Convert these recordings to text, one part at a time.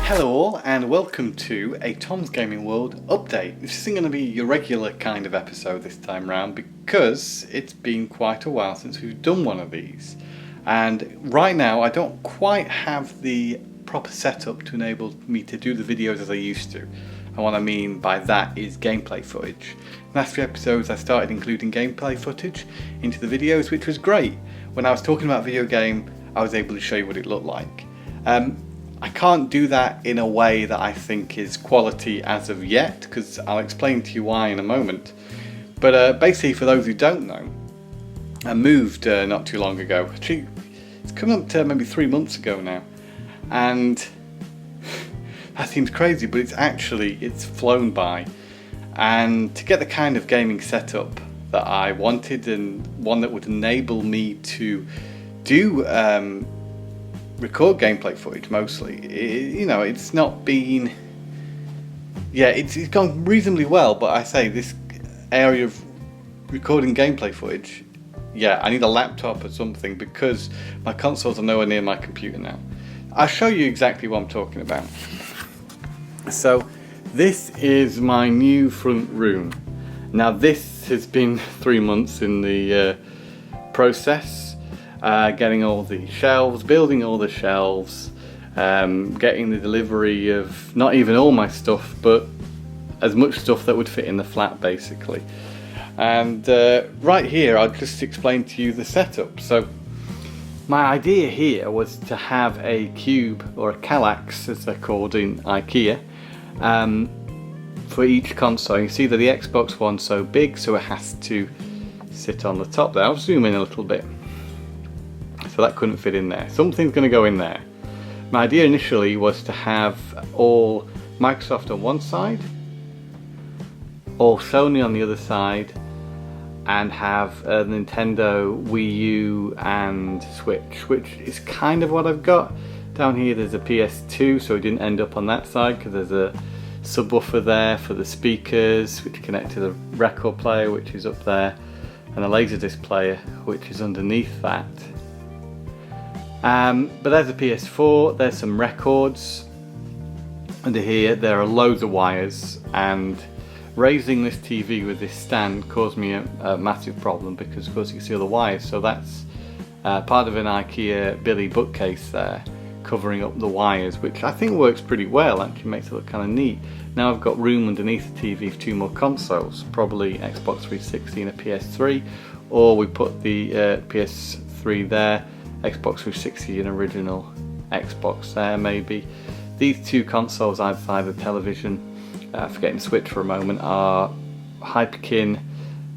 Hello all and welcome to a Tom's Gaming World update. This isn't going to be your regular kind of episode this time round because it's been quite a while since we've done one of these. And right now I don't quite have the proper setup to enable me to do the videos as I used to. And what I mean by that is gameplay footage. Last few episodes I started including gameplay footage into the videos, which was great. When I was talking about video game, I was able to show you what it looked like. I can't do that in a way that I think is quality as of yet, because I'll explain to you why in a moment. But basically, for those who don't know, I moved not too long ago. Actually, it's coming up to maybe 3 months ago now, and that seems crazy, but it's flown by. And to get the kind of gaming setup that I wanted, and one that would enable me to do record gameplay footage mostly, it's not been, it's gone reasonably well, but I say this area of recording gameplay footage, I need a laptop or something because my consoles are nowhere near my computer now. I'll show you exactly what I'm talking about. So this is my new front room. Now this has been 3 months in the process. Getting all the shelves, building all the shelves, getting the delivery of not even all my stuff, but as much stuff that would fit in the flat basically. And right here I'll just explain to you the setup. So my idea here was to have a cube, or a kallax as they're called in IKEA, for each console. You see that the Xbox One's so big, so it has to sit on the top there. I'll zoom in a little bit. So that couldn't fit in there. Something's going to go in there. My idea initially was to have all Microsoft on one side, all Sony on the other side, and have a Nintendo, Wii U and Switch, which is kind of what I've got. Down here there's a PS2, so it didn't end up on that side because there's a subwoofer there for the speakers, which connect to the record player, which is up there, and a Laserdisc player, which is underneath that. But there's a PS4, there's some records. Under here there are loads of wires, and raising this TV with this stand caused me a massive problem because of course you can see all the wires. So that's part of an IKEA Billy bookcase there covering up the wires, which I think works pretty well, actually makes it look kind of neat. Now I've got room underneath the TV for 2 more consoles, probably Xbox 360 and a PS3, or we put the PS3 there, Xbox 360 and original Xbox there maybe. These 2 consoles either side of the television, forgetting Switch for a moment, are Hyperkin.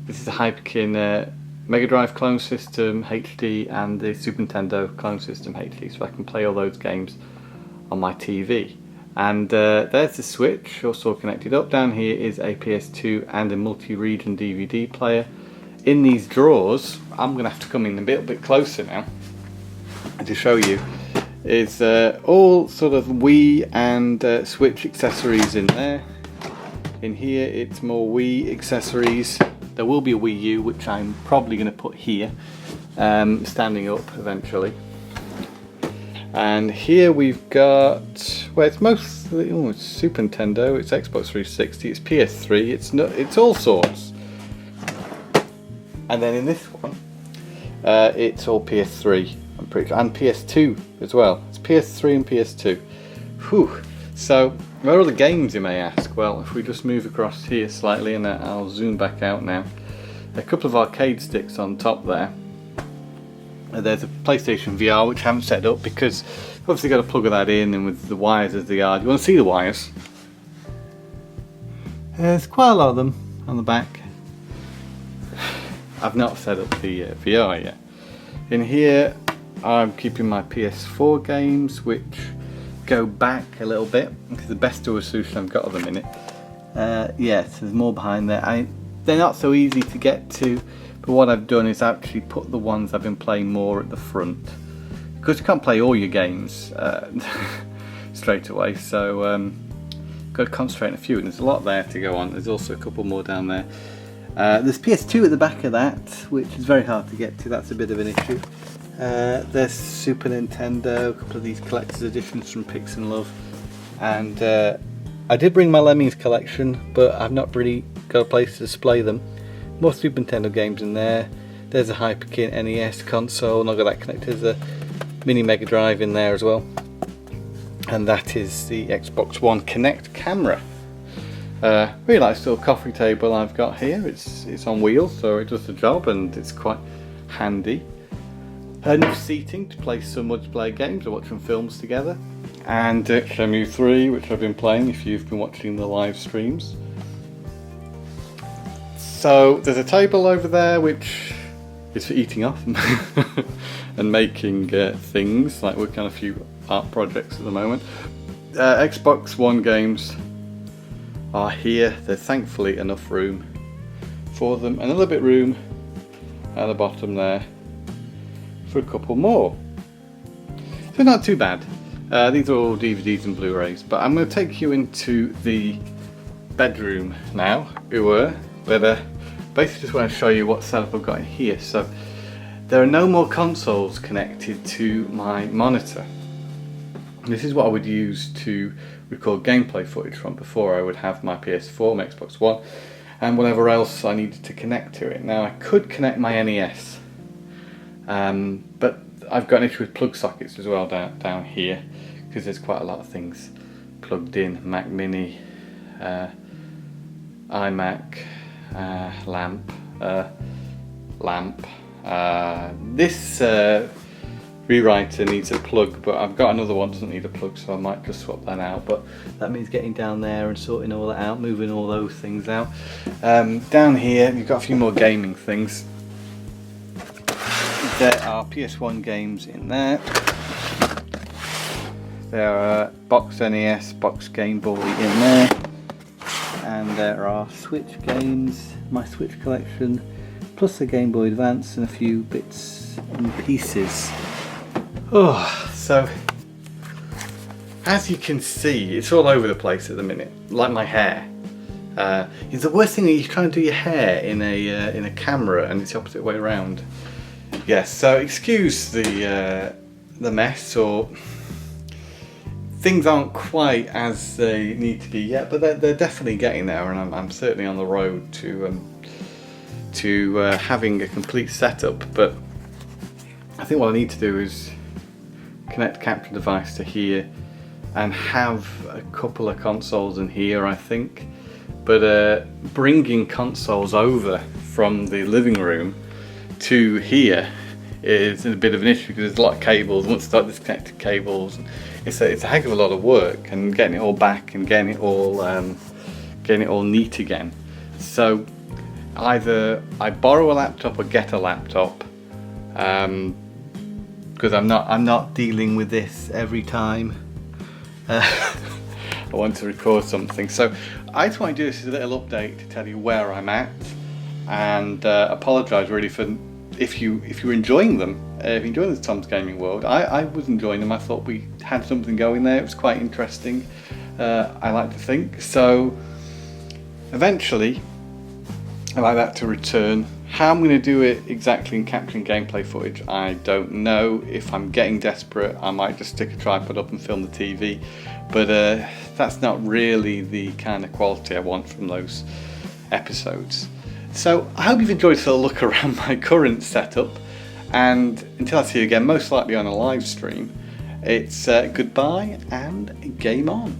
This is a Hyperkin Mega Drive clone system HD and the Super Nintendo clone system HD, so I can play all those games on my TV. And there's the Switch, also connected up. Down here is a PS2 and a multi-region DVD player. In these drawers, I'm going to have to come in a bit closer now to show you, is all sort of Wii and Switch accessories in there. In here it's more Wii accessories. There will be a Wii U, which I'm probably going to put here, standing up eventually. And here we've got, well, it's mostly, it's Super Nintendo, it's Xbox 360, it's PS3, it's all sorts. And then in this one, it's all PS3. I'm pretty sure, and PS2 as well. It's PS3 and PS2. Whew. So, where are the games, you may ask? Well, if we just move across here slightly, and I'll zoom back out now. A couple of arcade sticks on top there. There's a PlayStation VR, which I haven't set up because I've obviously got to plug that in, and with the wires as they are. Do you want to see the wires? There's quite a lot of them on the back. I've not set up the VR yet. In here, I'm keeping my PS4 games, which go back a little bit. This is the best storage solution I've got at the minute. Yes, there's more behind there. They're not so easy to get to, but what I've done is actually put the ones I've been playing more at the front, because you can't play all your games straight away, so got to concentrate on a few, and there's a lot there to go on. There's also a couple more down there. There's PS2 at the back of that, which is very hard to get to. That's a bit of an issue. There's Super Nintendo, a couple of these collector's editions from Pix and Love, and I did bring my Lemmings collection, but I've not really got a place to display them. More Super Nintendo games in there. There's a Hyperkin NES console, and I've got that connected to the Mini Mega Drive in there as well. And that is the Xbox One Kinect camera. Really nice little coffee table I've got here. It's on wheels, so it does the job, and it's quite handy. Enough seating to play some multiplayer games or watch some films together. And Shenmue 3, which I've been playing if you've been watching the live streams. So there's a table over there which is for eating off and making things, like working on a few art projects at the moment. Xbox One games are here. There's thankfully enough room for them, and a little bit room at the bottom there for a couple more. So not too bad. These are all DVDs and Blu-rays, but I'm going to take you into the bedroom now, but basically just want to show you what setup I've got in here. So there are no more consoles connected to my monitor. This is what I would use to record gameplay footage from. Before, I would have my PS4, my Xbox One, and whatever else I needed to connect to it. Now I could connect my NES, but I've got an issue with plug sockets as well down here, because there's quite a lot of things plugged in. Mac Mini, iMac, lamp. This rewriter needs a plug, but I've got another one that doesn't need a plug, so I might just swap that out. But that means getting down there and sorting all that out, moving all those things out. Down here you've got a few more gaming things. There are PS1 games in there. There are box NES, box Game Boy in there, and there are Switch games, my Switch collection, plus a Game Boy Advance and a few bits and pieces. So as you can see, it's all over the place at the minute, like my hair. It's the worst thing that you try and do your hair in a camera, and it's the opposite way around. Yes, so excuse the mess, or things aren't quite as they need to be yet, but they're definitely getting there, and I'm certainly on the road to having a complete setup. But I think what I need to do is connect the capture device to here and have a couple of consoles in here, I think. But bringing consoles over from the living room to here is a bit of an issue, because there's a lot of cables. Once you start disconnecting cables, it's a heck of a lot of work, and getting it all back and getting it all neat again. So either I borrow a laptop or get a laptop, because I'm not dealing with this every time I want to record something. So I just want to do this as a little update to tell you where I'm at, and apologise really for if you're enjoying them. If you're enjoying the Tom's Gaming World, I was enjoying them. I thought we had something going there. It was quite interesting. I like to think so. Eventually, I like that to return. How I'm going to do it exactly in capturing gameplay footage, I don't know. If I'm getting desperate, I might just stick a tripod up and film the TV, but that's not really the kind of quality I want from those episodes. So I hope you've enjoyed this little look around my current setup, and until I see you again, most likely on a live stream, it's goodbye and game on.